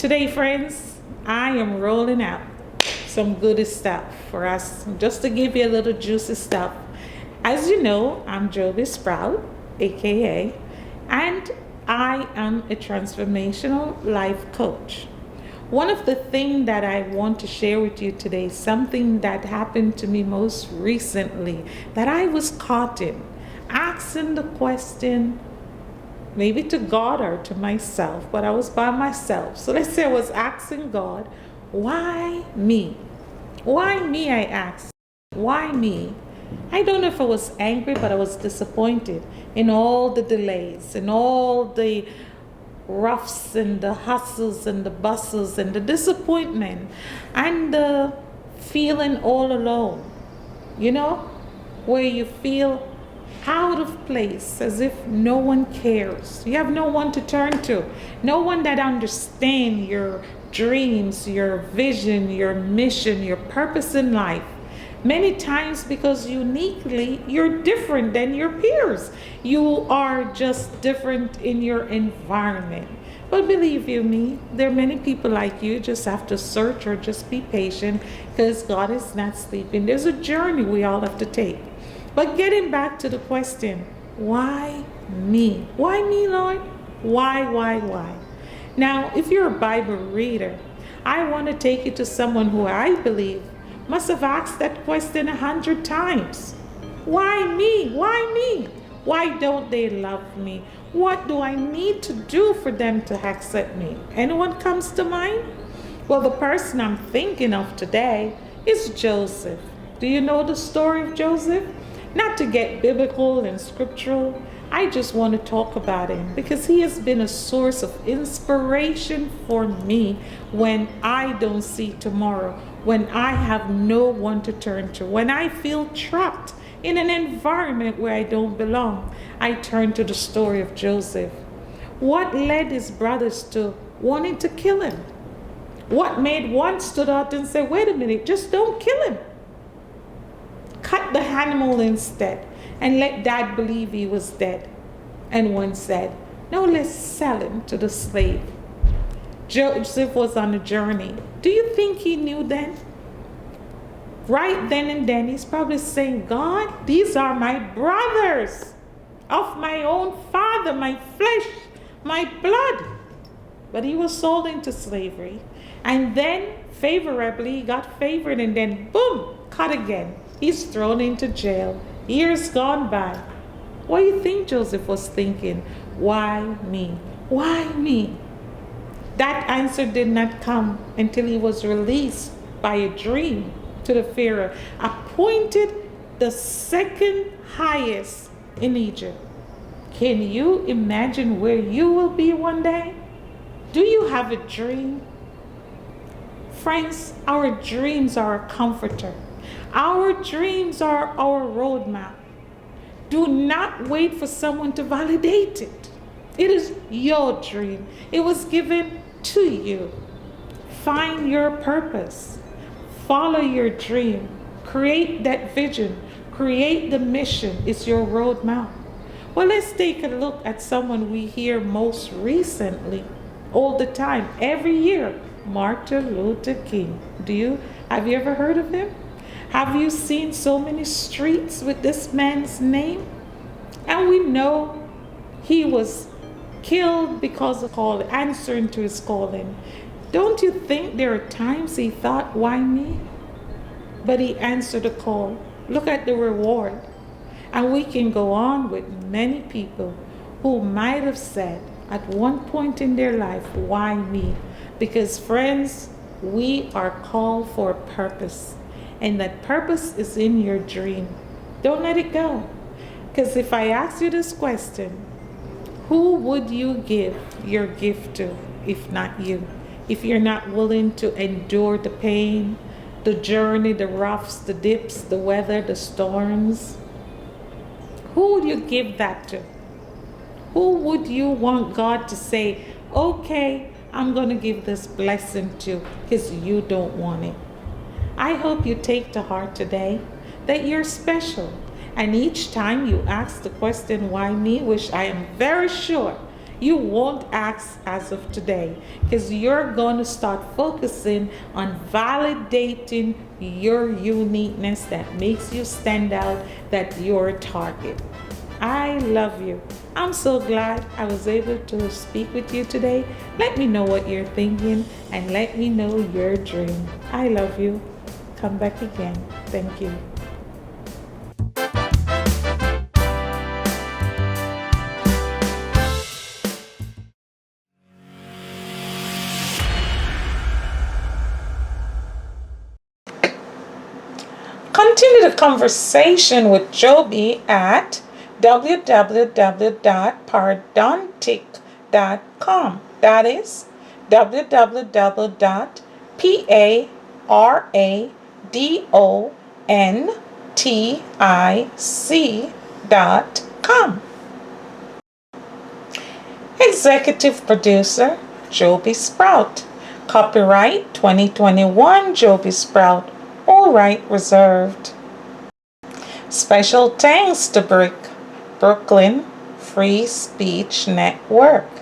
Today, friends, I am rolling out some good stuff for us, just to give you a little juicy stuff. As you know, I'm Jobie Sprout, aka, and I am a transformational life coach. One of the things that I want to share with you today is something that happened to me most recently that I was caught in, asking the question, maybe to God or to myself, but I was by myself. So let's say I was asking God, why me? Why me, I asked. Why me? I don't know if I was angry, but I was disappointed in all the delays and all the roughs and the hustles and the bustles and the disappointment and the feeling all alone, you know, where you feel out of place, as if no one cares. You have no one to turn to, no one that understands your dreams, your vision, your mission, your purpose in life. Many times because uniquely you're different than your peers. You are just different in your environment. But believe you me, there are many people like you. Just have to search or just be patient, because God is not sleeping. There's a journey we all have to take. But getting back to the question, why me? Why me, Lord? Why? Now, if you're a Bible reader, I want to take you to someone who I believe must have asked that question 100 times. Why me? Why me? Why don't they love me? What do I need to do for them to accept me? Anyone comes to mind? Well, the person I'm thinking of today is Joseph. Do you know the story of Joseph? Not to get biblical and scriptural, I just want to talk about him because he has been a source of inspiration for me when I don't see tomorrow, when I have no one to turn to, when I feel trapped in an environment where I don't belong. I turn to the story of Joseph. What led his brothers to wanting to kill him? What made one stood out and say, wait a minute, just don't kill him. Cut the animal instead and let dad believe he was dead. And one said, no, let's sell him to the slave. Joseph was on a journey. Do you think he knew then? Right then and then, he's probably saying, God, these are my brothers of my own father, my flesh, my blood. But he was sold into slavery. And then favorably, he got favored, and then boom, cut again. He's thrown into jail. Years gone by. What do you think Joseph was thinking? Why me? Why me? That answer did not come until he was released by a dream to the Pharaoh, appointed the second highest in Egypt. Can you imagine where you will be one day? Do you have a dream? Friends, our dreams are a comforter. Our dreams are our roadmap. Do not wait for someone to validate it. It is your dream. It was given to you. Find your purpose. Follow your dream. Create that vision. Create the mission. It's your roadmap. Well, let's take a look at someone we hear most recently, all the time, every year, Martin Luther King. Have you ever heard of him? Have you seen so many streets with this man's name? And we know he was killed because of answering to his calling. Don't you think there are times he thought, why me? But he answered the call. Look at the reward. And we can go on with many people who might have said at one point in their life, why me? Because friends, we are called for a purpose. And that purpose is in your dream. Don't let it go. Because if I ask you this question, who would you give your gift to if not you? If you're not willing to endure the pain, the journey, the roughs, the dips, the weather, the storms, who would you give that to? Who would you want God to say, okay, I'm going to give this blessing to, because you don't want it? I hope you take to heart today that you're special. And each time you ask the question, why me, which I am very sure You won't ask as of today because you're going to start focusing on validating your uniqueness that makes you stand out, that you're a target. I love you. I'm so glad I was able to speak with you today. Let me know what you're thinking and let me know your dream. I love you. Come back again. Thank you. Continue the conversation with Jobie at www.parodontic.com. That is www.parodontic.com. Executive Producer Jobie Sprout. Copyright 2021 Jobie Sprout. All right reserved. Special thanks to Brooklyn Free Speech Network.